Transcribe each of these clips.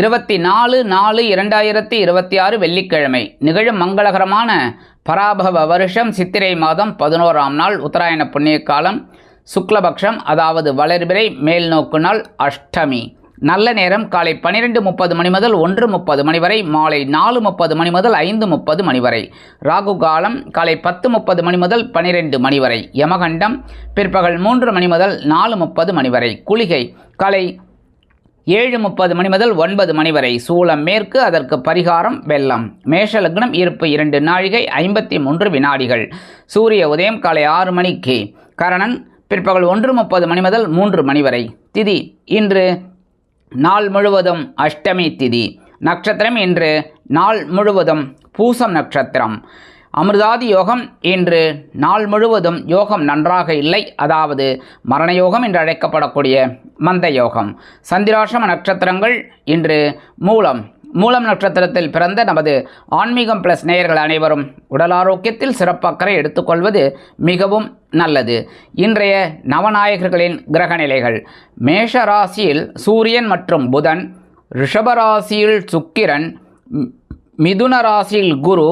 24/4/2026 வெள்ளிக்கிழமை நிகழும் மங்களகரமான பராபவ வருஷம் சித்திரை மாதம் 11ஆம் நாள் உத்தராயண புண்ணிய காலம் சுக்லபக்ஷம், அதாவது வளர்பிறை மேல் நோக்கு நாள் அஷ்டமி. நல்ல நேரம் காலை 12:30 மணி முதல் 1:30 மணி வரை, மாலை 4:30 மணி முதல் 5:30 மணி வரை. ராகு காலம் காலை 10:30 மணி முதல் 12 மணி வரை. யமகண்டம் பிற்பகல் 3 மணி முதல் 4:30 மணி வரை. குளிகை காலை 7:30 மணி முதல் 9 மணி வரை. சூலம் மேற்கு, அதற்கு பரிகாரம் வெள்ளம். மேஷ லக்னம், இருப்பு 2 நாழிகை 53 வினாடிகள். சூரிய உதயம் காலை 6 மணிக்கு. கரணன் பிற்பகல் 1:30 மணி முதல் 3 மணி வரை. திதி இன்று நாள் முழுவதும் அஷ்டமி திதி. நட்சத்திரம் இன்று நாள் முழுவதும் பூசம் நட்சத்திரம். அமிர்தாதி யோகம் இன்று நாள் முழுவதும் யோகம் நன்றாக இல்லை, அதாவது மரண யோகம் என்று அழைக்கப்படக்கூடிய மந்த யோகம். சந்திராசிரம நட்சத்திரங்கள் இன்று மூலம் நட்சத்திரத்தில் பிறந்த நமது ஆன்மீகம் பிளஸ் நேயர்கள் அனைவரும் உடல் ஆரோக்கியத்தில் சிறப்பக்கறை எடுத்துக்கொள்வது மிகவும் நல்லது. இன்றைய நவநாயகர்களின் கிரகநிலைகள்: மேஷ ராசியில் சூரியன் மற்றும் புதன், ரிஷபராசியில் சுக்கிரன், மிதுன ராசியில் குரு,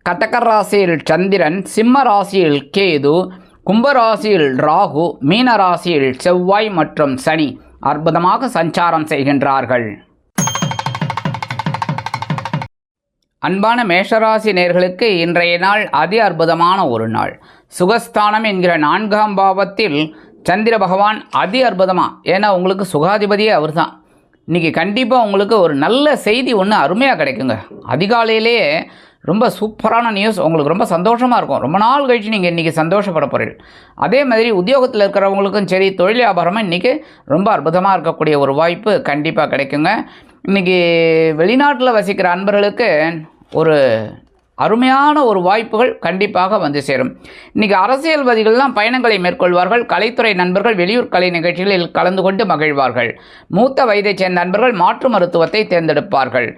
கடக ராசியில் சந்திரன், சிம்ம ராசியில் கேது, கும்பராசியில் ராகு, மீன ராசியில் செவ்வாய் மற்றும் சனி அற்புதமாக சஞ்சாரம் செய்கின்றார்கள். அன்பான மேஷராசி நேயர்களுக்கு இன்றைய நாள் அதி அற்புதமான ஒரு நாள். சுகஸ்தானம் என்கிற 4ஆம் பாவத்தில் சந்திர பகவான் அதி அற்புதமாக, ஏன்னா உங்களுக்கு சுகாதிபதியே அவர் தான். இன்றைக்கி கண்டிப்பாக உங்களுக்கு ஒரு நல்ல செய்தி ஒன்று அருமையாக கிடைக்குங்க. அதிகாலையிலேயே ரொம்ப சூப்பரான நியூஸ், உங்களுக்கு ரொம்ப சந்தோஷமாக இருக்கும். ரொம்ப நாள் கழிச்சு நீங்கள் இன்றைக்கி சந்தோஷப்பட போகிறீர்கள். அதே மாதிரி உத்தியோகத்தில் இருக்கிறவங்களுக்கும் சரி, தொழில் வியாபாரமாக இன்றைக்கி ரொம்ப அற்புதமாக இருக்கக்கூடிய ஒரு வாய்ப்பு கண்டிப்பாக கிடைக்குங்க. இன்றைக்கி வெளிநாட்டில் வசிக்கிற அன்பர்களுக்கு ஒரு அருமையான ஒரு வாய்ப்புகள் கண்டிப்பாக வந்து சேரும். இன்றைக்கி அரசியல்வாதிகள்லாம் பயணங்களை மேற்கொள்வார்கள். கலைத்துறை நண்பர்கள் வெளியூர் கலை நிகழ்ச்சிகளில் கலந்து கொண்டு மகிழ்வார்கள். மூத்த வயதைச் சேர்ந்த நண்பர்கள் மாற்று மருத்துவத்தை தேர்ந்தெடுப்பார்கள்.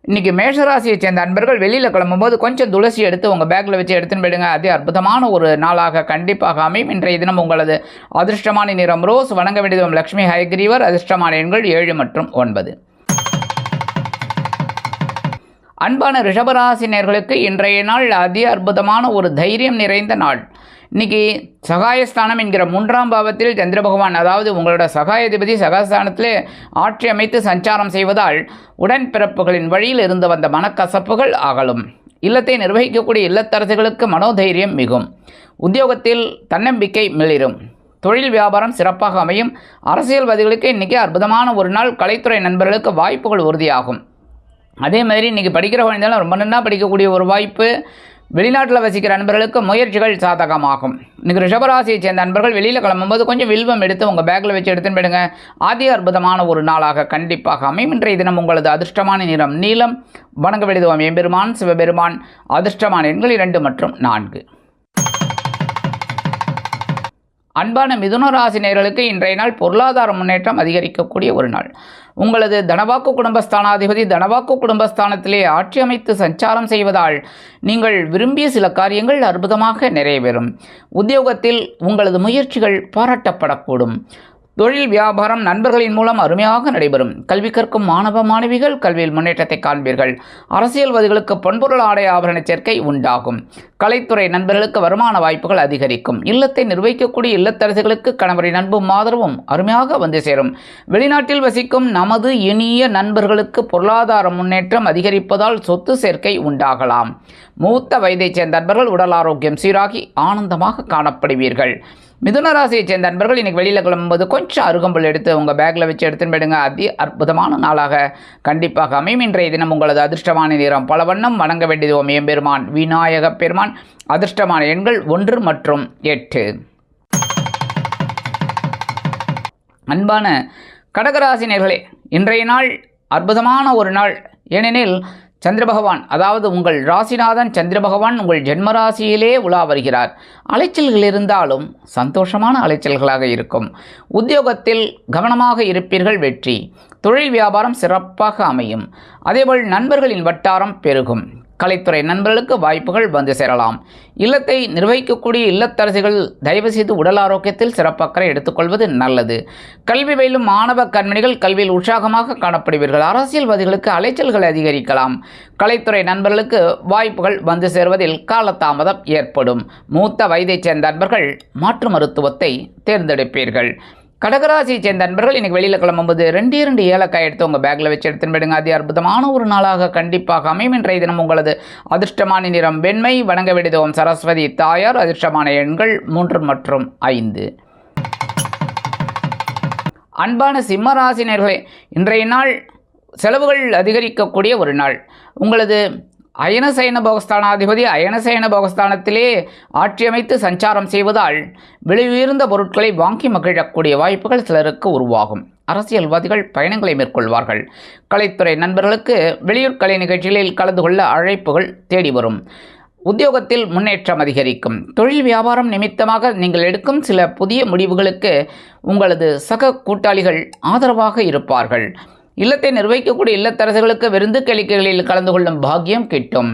இன்றைக்கி மேஷராசியை சேர்ந்த நண்பர்கள் வெளியில் கிளம்பும்போது கொஞ்சம் துளசி எடுத்து உங்கள் பேக்கில் வச்சு எடுத்துன்னு போயிடுங்க. அதே அற்புதமான ஒரு நாளாக கண்டிப்பாக அமையும். இன்றைய தினம் உங்களது அதிர்ஷ்டமான நிறம் ரோஸ். வணங்க வேண்டியதும் லட்சுமி ஹயக்ரீவர். அதிர்ஷ்டமான எண்கள் 7 மற்றும் 9. அன்பான ரிஷபராசி நேயர்களுக்கு இன்றைய நாள் அதி அற்புதமான ஒரு தைரியம் நிறைந்த நாள். இன்றைக்கி சகாயஸ்தானம் என்கிற 3ஆம் பாவத்தில் சந்திர பகவான், அதாவது உங்களோட சகாயாதிபதி சகாயஸ்தானத்திலே ஆட்சி அமைத்து சஞ்சாரம் செய்வதால் உடன்பிறப்புகளின் வழியில் இருந்து வந்த மனக்கசப்புகள் அகலும். இல்லத்தை நிர்வகிக்கக்கூடிய இல்லத்தரசிகளுக்கு மனோதைரியம் மிகும். உத்தியோகத்தில் தன்னம்பிக்கை மிளிரும். தொழில் வியாபாரம் சிறப்பாக அமையும். அரசியல்வாதிகளுக்கு இன்றைக்கி அற்புதமான ஒரு நாள். கலைத்துறை நண்பர்களுக்கு வாய்ப்புகள் உறுதியாகும். அதே மாதிரி இன்றைக்கி படிக்கிற குழந்தைகளும் ரொம்ப நல்லா படிக்கக்கூடிய ஒரு வாய்ப்பு. வெளிநாட்டில் வசிக்கிற நண்பர்களுக்கு முயற்சிகள் சாதகமாகும். இன்றைக்கி ரிஷபராசியை சேர்ந்த நண்பர்கள் வெளியில் கிளம்பும்போது கொஞ்சம் வில்வம் எடுத்து உங்கள் பேக்கில் வச்சு எடுத்துன்னு போயிடுங்க. ஆதி அற்புதமான ஒரு நாளாக கண்டிப்பாக அமையும். இன்றைய தினம் உங்களது அதிர்ஷ்டமான நிறம் நீலம். வணங்க வேண்டியதும் எம்பெருமான் சிவபெருமான். அதிர்ஷ்டமான எண்கள் 2 மற்றும் 4. அன்பான மிதுன ராசி நேயர்களுக்கு இன்றைய நாள் பொருளாதார முன்னேற்றம் அதிகரிக்கக்கூடிய ஒரு நாள். உங்களது தனவாக்கு குடும்பஸ்தானாதிபதி தனவாக்கு குடும்பஸ்தானத்திலே ஆட்சி அமைத்து சஞ்சாரம் செய்வதால் நீங்கள் விரும்பிய சில காரியங்கள் அற்புதமாக நிறைவேறும். உத்தியோகத்தில் உங்களது முயற்சிகள் பாராட்டப்படக்கூடும். தொழில் வியாபாரம் நண்பர்களின் மூலம் அருமையாக நடைபெறும். கல்வி கற்கும் மாணவ மாணவிகள் கல்வியில் முன்னேற்றத்தை காண்பீர்கள். அரசியல்வாதிகளுக்கு பொன்பொருள் ஆடை ஆபரண சேர்க்கை உண்டாகும். கலைத்துறை நண்பர்களுக்கு வருமான வாய்ப்புகள் அதிகரிக்கும். இல்லத்தை நிர்வகிக்கக்கூடிய இல்லத்தரசிகளுக்கு கணவரின் அன்பும் ஆதரவும் அருமையாக வந்து சேரும். வெளிநாட்டில் வசிக்கும் நமது இனிய நண்பர்களுக்கு பொருளாதார முன்னேற்றம் அதிகரிப்பதால் சொத்து சேர்க்கை உண்டாகலாம். மூத்த வயதைச் சேர்ந்த நண்பர்கள் உடல் ஆரோக்கியம் சீராகி ஆனந்தமாக காணப்படுவீர்கள். மிதுன ராசியை சேர்ந்த நண்பர்கள் இன்றைக்கி வெளியில் கிளம்பும்போது கொஞ்சம் அருகம்புல் எடுத்து உங்கள் பேக்கில் வச்சு எடுத்துன்னு போயிடுங்க. அதி அற்புதமான நாளாக கண்டிப்பாக அமையும். இன்றைய தினம் உங்களது அதிர்ஷ்டமான நிறம் பல வண்ணம். வணங்க வேண்டியது எம்பெருமான் விநாயக பெருமான். அதிர்ஷ்டமான எண்கள் 1 மற்றும் 8. அன்பான கடகராசி நேயர்களே, இன்றைய நாள் அற்புதமான ஒரு நாள். ஏனெனில் சந்திர பகவான், அதாவது உங்கள் ராசிநாதன் சந்திர பகவான் உங்கள் ஜென்மராசியிலே உலா வருகிறார். அலைச்சல்கள் இருந்தாலும் சந்தோஷமான அலைச்சல்களாக இருக்கும். உத்தியோகத்தில் கவனமாக இருப்பீர்கள். வெற்றி. தொழில் வியாபாரம் சிறப்பாக அமையும். அதேபோல் நண்பர்களின் வட்டாரம் பெருகும். கலைத்துறை நண்பர்களுக்கு வாய்ப்புகள் வந்து சேரலாம். இல்லத்தை நிர்வகிக்கக்கூடிய இல்லத்தரசிகள் தயவு செய்து உடல் ஆரோக்கியத்தில் சிறப்பக்கறை எடுத்துக்கொள்வது நல்லது. கல்வி பயிலும் மாணவ கண்மணிகள் கல்வியில் உற்சாகமாக காணப்படுவீர்கள். அரசியல்வாதிகளுக்கு அலைச்சல்கள் அதிகரிக்கலாம். கலைத்துறை நண்பர்களுக்கு வாய்ப்புகள் வந்து சேருவதில் காலதாமதம் ஏற்படும். மூத்த வயதைச் சேர்ந்த நண்பர்கள் மாற்று மருத்துவத்தை தேர்ந்தெடுப்பீர்கள். கடகராசியை சேர்ந்த நண்பர்கள் இன்றைக்கி வெளியில் கிளம்பும்போது 2 ஏலக்காய் எடுத்து உங்கள் பேக்கில் வச்சு எடுத்துன்னு போயிடுங்க. அது அற்புதமான ஒரு நாளாக கண்டிப்பாக அமையும். இன்றைய தினம் உங்களது அதிர்ஷ்டமான நிறம் வெண்மை. வணங்க வேண்டியது சரஸ்வதி தாயார். அதிர்ஷ்டமான எண்கள் 3 மற்றும் 5. அன்பான சிம்மராசினியர்களே, இன்றைய நாள் செலவுகள் அதிகரிக்கக்கூடிய ஒரு நாள். உங்களது அயனசயன போகஸ்தானாதிபதி அயனசயன போகஸ்தானத்திலே ஆட்சி அமைத்து சஞ்சாரம் செய்வதால் விலை உயர்ந்த பொருட்களை வாங்கி மகிழக்கூடிய வாய்ப்புகள் சிலருக்கு உருவாகும். அரசியல்வாதிகள் பயணங்களை மேற்கொள்வார்கள். கலைத்துறை நண்பர்களுக்கு வெளியூர் கலை நிகழ்ச்சிகளில் கலந்து கொள்ள அழைப்புகள் தேடி வரும். உத்தியோகத்தில் முன்னேற்றம் அதிகரிக்கும். தொழில் வியாபாரம் நிமித்தமாக நீங்கள் எடுக்கும் சில புதிய முடிவுகளுக்கு உங்களது சக கூட்டாளிகள் ஆதரவாக இருப்பார்கள். இல்லத்தை நிர்வகிக்கக்கூடிய இல்லத்தரசர்களுக்கு விருந்து கேளிக்கைகளில் கலந்து கொள்ளும் பாக்கியம் கிட்டும்.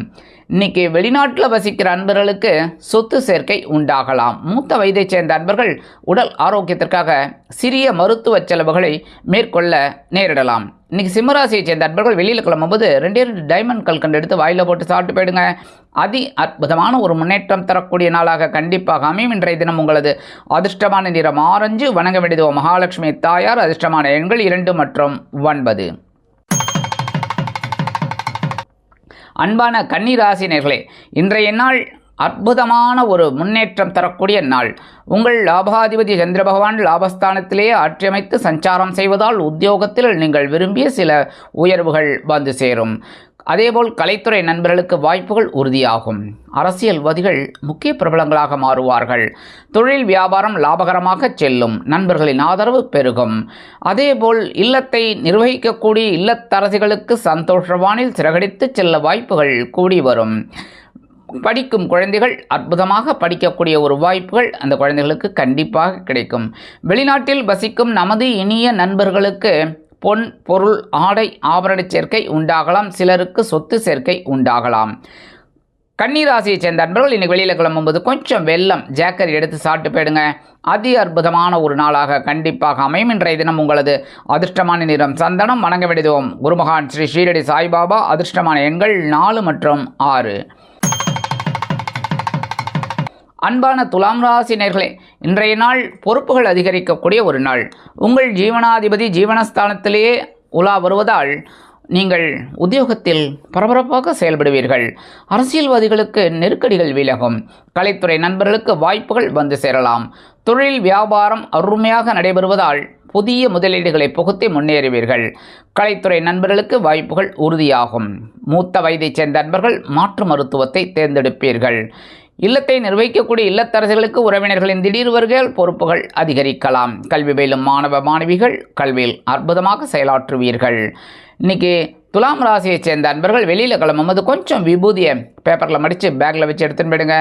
இன்னைக்கு வெளிநாட்டில் வசிக்கிற அன்பர்களுக்கு சொத்து சேர்க்கை உண்டாகலாம். மூத்த வயதைச் சேர்ந்த அன்பர்கள் உடல் ஆரோக்கியத்திற்காக சிறிய மருத்துவ செலவுகளை மேற்கொள்ள நேரிடலாம். இன்றைக்கி சிம்மராசியை சேர்ந்த அன்பர்கள் வெளியில் கிளம்பும்போது 2 டைமண்ட் கல்கண்டு எடுத்து வாயில் போட்டு சாப்பிட்டு போயிடுங்க. அற்புதமான ஒரு முன்னேற்றம் தரக்கூடிய நாளாக கண்டிப்பாக அமையும். இன்றைய தினம் உங்களது அதிர்ஷ்டமான நிறம் ஆரஞ்சு. வணங்க வேண்டியது மகாலட்சுமி தாயார். அதிர்ஷ்டமான எண்கள் 2 மற்றும் 9. அன்பான கன்னிராசினியர்களே, இன்றைய நாள் அற்புதமான ஒரு முன்னேற்றம் தரக்கூடிய நாள். உங்கள் லாபாதிபதி சந்திர பகவான் லாபஸ்தானத்திலேயே ஆட்சியமைத்து சஞ்சாரம் செய்வதால் உத்தியோகத்தில் நீங்கள் விரும்பிய சில உயர்வுகள் வந்து சேரும். அதேபோல் கலைத்துறை நண்பர்களுக்கு வாய்ப்புகள் உறுதியாகும். அரசியல்வாதிகள் முக்கிய பிரபலங்களாக மாறுவார்கள். தொழில் வியாபாரம் லாபகரமாக செல்லும். நண்பர்களின் ஆதரவு பெருகும். அதேபோல் இல்லத்தை நிர்வகிக்கக்கூடிய இல்லத்தரசிகளுக்கு சந்தோஷவானில் சிறகடித்து செல்ல வாய்ப்புகள் கூடி வரும். படிக்கும் குழந்தைகள் அற்புதமாக படிக்கக்கூடிய ஒரு வாய்ப்புகள் அந்த குழந்தைகளுக்கு கண்டிப்பாக கிடைக்கும். வெளிநாட்டில் வசிக்கும் நமது இனிய நண்பர்களுக்கு பொன் பொருள் ஆடை ஆபரண சேர்க்கை உண்டாகலாம். சிலருக்கு சொத்து சேர்க்கை உண்டாகலாம். கன்னிராசியை சேர்ந்த நண்பர்கள் இன்னைக்கு வெளியில் கிளம்பும்போது கொஞ்சம் வெல்லம் ஜாக்கரி எடுத்து சாப்பிட்டு போயிடுங்க. அற்புதமான ஒரு நாளாக கண்டிப்பாக அமையும். இன்றைய தினம் உங்களது அதிர்ஷ்டமான நிறம் சந்தனம். வணங்க வேண்டியது குருமகான் ஸ்ரீ ஷீரடி சாய்பாபா. அதிர்ஷ்டமான எண்கள் 4 மற்றும் 6. அன்பான துலாம் ராசி நேயர்களே, இன்றைய நாள் பொறுப்புகள் அதிகரிக்கக்கூடிய ஒரு நாள். உங்கள் ஜீவனாதிபதி ஜீவனஸ்தானத்திலேயே உலா வருவதால் நீங்கள் உத்தியோகத்தில் பரபரப்பாக செயல்படுவீர்கள். அரசியல்வாதிகளுக்கு நெருக்கடிகள் விலகும். கலைத்துறை நண்பர்களுக்கு வாய்ப்புகள் வந்து சேரலாம். தொழில் வியாபாரம் அருமையாக நடைபெறுவதால் புதிய முதலீடுகளை புகுத்தி முன்னேறுவீர்கள். கலைத்துறை நண்பர்களுக்கு வாய்ப்புகள் உறுதியாகும். மூத்த வயதைச் சேர்ந்த நண்பர்கள் மாற்று மருத்துவத்தை தேர்ந்தெடுப்பீர்கள். இல்லத்தை நிர்வகிக்கக்கூடிய இல்லத்தரசிகளுக்கு உறவினர்களின் திடீர் வருகையால் பொறுப்புகள் அதிகரிக்கலாம். கல்வி பயிலும் மாணவ மாணவிகள் கல்வியில் அற்புதமாக செயலாற்றுவீர்கள். இன்னைக்கு துலாம் ராசியை சேர்ந்த அன்பர்கள் வெளியில் கிளம்பும்போது கொஞ்சம் விபூதியை பேப்பரில் மடித்து பேக்கில் வச்சு எடுத்துன்னு போயிடுங்க.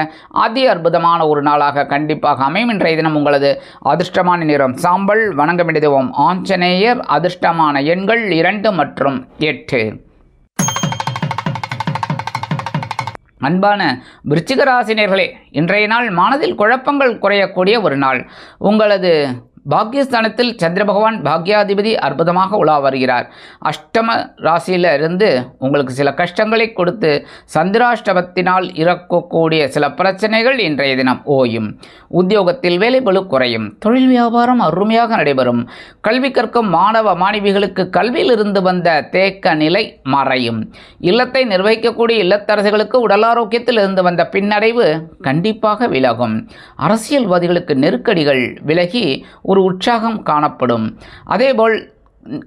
அற்புதமான ஒரு நாளாக கண்டிப்பாக அமையும். இன்றைய தினம் உங்களது அதிர்ஷ்டமான நிறம் சாம்பல். வணங்க வேண்டியது ஆஞ்சநேயர். அதிர்ஷ்டமான எண்கள் 2 மற்றும் 8. அன்பான விருச்சிக ராசினியர்களே, இன்றைய நாள் மனதில் குழப்பங்கள் குறையக்கூடிய ஒரு நாள். உங்களது பாக்கியஸ்தானத்தில் சந்திர பகவான் பாக்யாதிபதி அற்புதமாக உலா வருகிறார். அஷ்டம ராசியில் இருந்து உங்களுக்கு சில கஷ்டங்களை கொடுத்து சந்திராஷ்டமத்தினால் இறக்கக்கூடிய சில பிரச்சனைகள் இன்றைய தினம் ஓயும். உத்தியோகத்தில் வேலைபளு குறையும். தொழில் வியாபாரம் அருமையாக நடைபெறும். கல்வி கற்கும் மாணவ மாணவிகளுக்கு கல்வியிலிருந்து வந்த தேக்க நிலை மறையும். இல்லத்தை நிர்வகிக்கக்கூடிய இல்லத்தரசிகளுக்கு உடல் ஆரோக்கியத்தில் இருந்து வந்த பின்னடைவு கண்டிப்பாக விலகும். அரசியல்வாதிகளுக்கு நெருக்கடிகள் விலகி ஒரு உற்சாகம் காணப்படும். அதேபோல்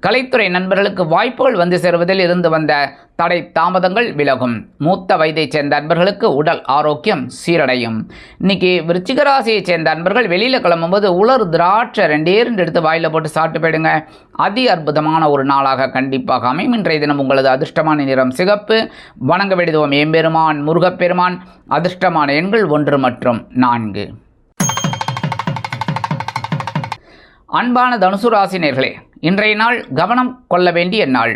கலைத்துறை நண்பர்களுக்கு வாய்ப்புகள் வந்து சேருவதில் இருந்து வந்த தடை தாமதங்கள் விலகும். மூத்த வயதைச் சேர்ந்த அன்பர்களுக்கு உடல் ஆரோக்கியம் சீரடையும். இன்னைக்கு விருச்சிக ராசியைச் சேர்ந்த அன்பர்கள் வெளியில் கிளம்பும்போது உலர் திராட்சை 2 எடுத்து வாயில் போட்டு சாப்பிட்டு போயிடுங்க. அற்புதமான ஒரு நாளாக கண்டிப்பாக அமையும். இன்றைய தினம் உங்களது அதிர்ஷ்டமான நிறம் சிகப்பு. வணங்க வேண்டியது எம்பெருமான் முருகப்பெருமான். அதிர்ஷ்டமான எண்கள் 1 மற்றும் 4. அன்பான தனுசு ராசினியர்களே, இன்றைய நாள் கவனம் கொள்ள வேண்டிய நாள்.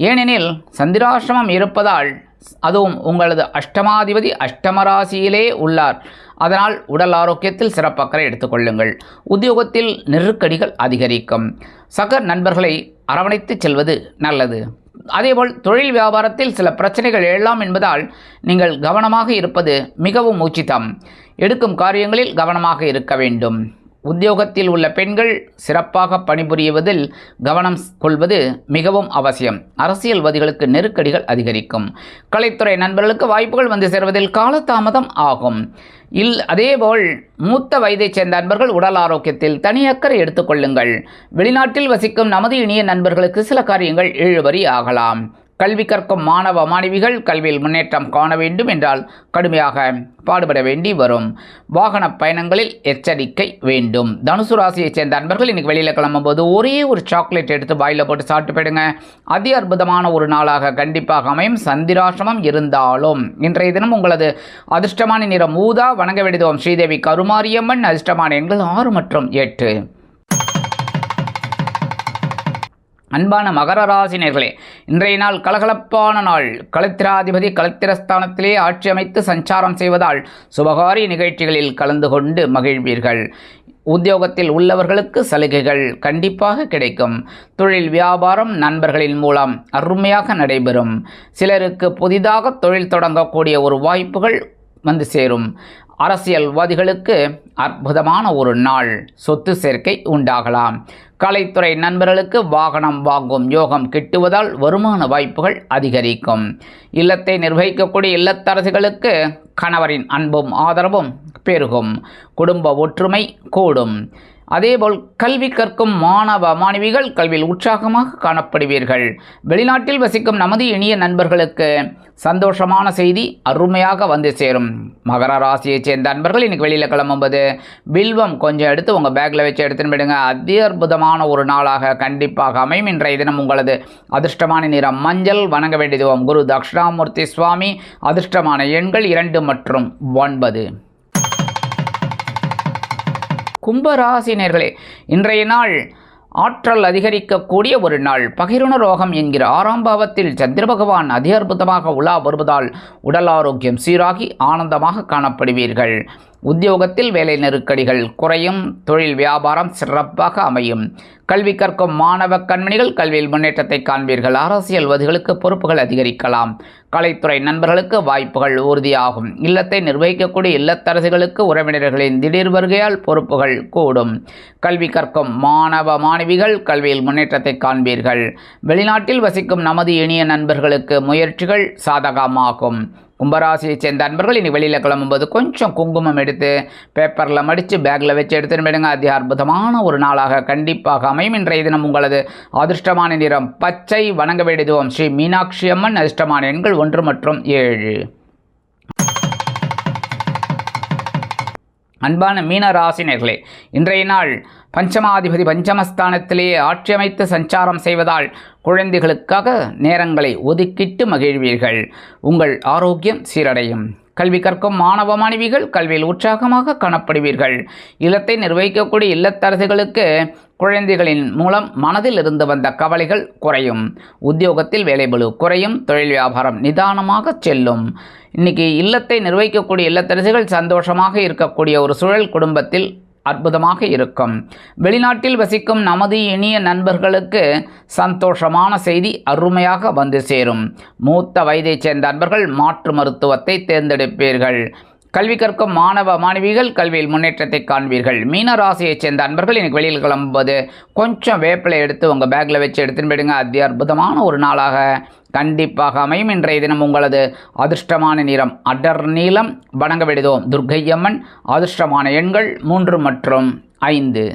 ஏனெனில் சந்திராஷ்டமம் இருப்பதால் அதுவும் உங்களது அஷ்டமாதிபதி அஷ்டமராசியிலே உள்ளார். அதனால் உடல் ஆரோக்கியத்தில் சிறப்பக்கறை எடுத்துக்கொள்ளுங்கள். உத்தியோகத்தில் நெருக்கடிகள் அதிகரிக்கும். சக நண்பர்களை அரவணைத்து செல்வது நல்லது. அதேபோல் தொழில் வியாபாரத்தில் சில பிரச்சனைகள் எழலாம் என்பதால் நீங்கள் கவனமாக இருப்பது மிகவும் உச்சிதம். எடுக்கும் காரியங்களில் கவனமாக இருக்க வேண்டும். உத்தியோகத்தில் உள்ள பெண்கள் சிறப்பாக பணிபுரிவதில் கவனம் கொள்வது மிகவும் அவசியம். அரசியல்வாதிகளுக்கு நெருக்கடிகள் அதிகரிக்கும். கலைத்துறை நண்பர்களுக்கு வாய்ப்புகள் வந்து சேர்வதில் காலதாமதம் ஆகும். அதேபோல் மூத்த வயதைச் சேர்ந்த நண்பர்கள் உடல் ஆரோக்கியத்தில் தனி அக்கறை எடுத்துக்கொள்ளுங்கள். வெளிநாட்டில் வசிக்கும் நமது இனிய நண்பர்களுக்கு சில காரியங்கள் இழுபறி ஆகலாம். கல்வி கற்கும் மாணவ மாணவிகள் கல்வியில் முன்னேற்றம் காண வேண்டும் என்றால் கடுமையாக பாடுபட வேண்டி வரும். வாகன பயணங்களில் எச்சரிக்கை வேண்டும். தனுசு ராசியைச் சேர்ந்த நண்பர்கள் இன்றைக்கி வெளியில் கிளம்பும்போது ஒரே ஒரு சாக்லேட் எடுத்து வாயில் போட்டு சாப்பிட்டு போயிடுங்க. அதி அற்புதமான ஒரு நாளாக கண்டிப்பாக அமையும். சந்திராசிரமம் இருந்தாலும் இன்றைய தினம் உங்களது அதிர்ஷ்டமான நிறம் ஊதா. வணங்க வேண்டியதும் ஸ்ரீதேவி கருமாரியம்மன். அதிர்ஷ்டமான எண்கள் 6 மற்றும் 8. அன்பான மகர ராசினியர்களே, இன்றைய நாள் கலகலப்பான நாள். கலத்திராதிபதி கலத்திரஸ்தானத்திலே ஆட்சி அமைத்து சஞ்சாரம் செய்வதால் சுபகாரிய நிகழ்ச்சிகளில் கலந்து கொண்டு மகிழ்வீர்கள். உத்தியோகத்தில் உள்ளவர்களுக்கு சலுகைகள் கண்டிப்பாக கிடைக்கும். தொழில் வியாபாரம் நண்பர்களின் மூலம் அருமையாக நடைபெறும். சிலருக்கு புதிதாக தொழில் தொடங்கக்கூடிய ஒரு வாய்ப்புகள் வந்து சேரும். அரசியல்வாதிகளுக்கு அற்புதமான ஒரு நாள். சொத்து சேர்க்கை உண்டாகலாம். கலைத்துறை நண்பர்களுக்கு வாகனம் வாங்கும் யோகம் கிட்டுவதால் வருமான வாய்ப்புகள் அதிகரிக்கும். இல்லத்தை நிர்வகிக்கக்கூடிய இல்லத்தரசிகளுக்கு கணவரின் அன்பும் ஆதரவும் பெருகும். குடும்ப ஒற்றுமை கூடும். அதேபோல் கல்வி கற்கும் மாணவ மாணவிகள் கல்வியில் உற்சாகமாக காணப்படுவீர்கள். வெளிநாட்டில் வசிக்கும் நமது இனிய நண்பர்களுக்கு சந்தோஷமான செய்தி அருமையாக வந்து சேரும். மகர ராசியைச் சேர்ந்த நண்பர்கள் இன்றைக்கி வெளியில் கிளம்பும்போது வில்வம் கொஞ்சம் எடுத்து உங்கள் பேக்கில் வச்சு எடுத்துன்னு போயிடுங்க. அதி அற்புதமான ஒரு நாளாக கண்டிப்பாக அமையும். இன்றைய தினம் உங்களது அதிர்ஷ்டமான நிறம் மஞ்சள். வணங்க வேண்டியதும் குரு தட்சிணாமூர்த்தி சுவாமி. அதிர்ஷ்டமான எண்கள் 2 மற்றும் 9. கும்பராசினியர்களே, இன்றைய நாள் ஆற்றல் அதிகரிக்கக்கூடிய ஒரு நாள். பகிருண ரோகம் என்கிற 6ஆம் பாவத்தில் சந்திர பகவான் அதி அற்புதமாக உலா வருவதால் உடல் ஆரோக்கியம் சீராகி ஆனந்தமாக காணப்படுவீர்கள். உத்தியோகத்தில் வேலை நெருக்கடிகள் குறையும். தொழில் வியாபாரம் சிறப்பாக அமையும். கல்வி கற்கும் மாணவ கண்மணிகள் கல்வியில் முன்னேற்றத்தை காண்பீர்கள். அரசியல்வாதிகளுக்கு பொறுப்புகள் அதிகரிக்கலாம். கலைத்துறை நண்பர்களுக்கு வாய்ப்புகள் உறுதியாகும். இல்லத்தை நிர்வகிக்கக்கூடிய இல்லத்தரசிகளுக்கு உறவினர்களின் திடீர் வருகையால் பொறுப்புகள் கூடும். கல்வி கற்கும் மாணவ மாணவிகள் கல்வியில் முன்னேற்றத்தை காண்பீர்கள். வெளிநாட்டில் வசிக்கும் நமது இனிய நண்பர்களுக்கு முயற்சிகள் சாதகமாகும். கும்பராசியைச் சேர்ந்த நண்பர்கள் இனி வெளியில் கிளம்பும்போது கொஞ்சம் குங்குமம் எடுத்து பேப்பரில் மடித்து பேக்கில் வச்சு எடுத்துன்னு போயிடுங்க. அதி அற்புதமான ஒரு நாளாக கண்டிப்பாக அமையும். இன்றைய தினம் உங்களது அதிர்ஷ்டமான நிறம் பச்சை. வணங்க வேண்டியதும் ஸ்ரீ மீனாட்சி அம்மன். அதிர்ஷ்டமான எண்கள் 1 மற்றும் 7. அன்பான மீன ராசினியர்களே, இன்றைய நாள் பஞ்சமாதிபதி பஞ்சமஸ்தானத்திலே ஆட்சி அமைத்து சஞ்சாரம் செய்வதால் குழந்தைகளுக்காக நேரங்களை ஒதுக்கிட்டு மகிழ்வீர்கள். உங்கள் ஆரோக்கியம் சீரடையும். கல்வி கற்கும் மாணவ மாணவிகள் கல்வியில் உற்சாகமாக காணப்படுவீர்கள். இல்லத்தை நிர்வகிக்கக்கூடிய இல்லத்தரசிகளுக்கு குழந்தைகளின் மூலம் மனதில் இருந்து வந்த கவலைகள் குறையும். உத்தியோகத்தில் வேலைபளு குறையும். தொழில் வியாபாரம் நிதானமாக செல்லும். இன்றைக்கி இல்லத்தை நிர்வகிக்கக்கூடிய இல்லத்தரசிகள் சந்தோஷமாக இருக்கக்கூடிய ஒரு சூழல் குடும்பத்தில் அற்புதமாக இருக்கும். வெளிநாட்டில் வசிக்கும் நமது இனிய நண்பர்களுக்கு சந்தோஷமான செய்தி அருமையாக வந்து சேரும். மூத்த வயதைச் சேர்ந்த நண்பர்கள் மாற்று மருத்துவத்தை தேர்ந்தெடுப்பீர்கள். கல்வி கற்கும் மாணவ மாணவிகள் கல்வியில் முன்னேற்றத்தை காண்பீர்கள். மீன ராசியைச் சேர்ந்த நண்பர்கள் இன்றைக்கி வெளியில் கிளம்பும்போது கொஞ்சம் வேப்பிலை எடுத்து உங்கள் பேக்கில் வச்சு எடுத்துன்னு போயிடுங்க. அதி அற்புதமான ஒரு நாளாக கண்டிப்பாக அமையும். இன்றைய தினம் உங்களது அதிர்ஷ்டமான நிறம் அடர் நீலம். வணங்க வேண்டியதும் துர்க்கையம்மன். அதிர்ஷ்டமான எண்கள் 3 மற்றும் 5.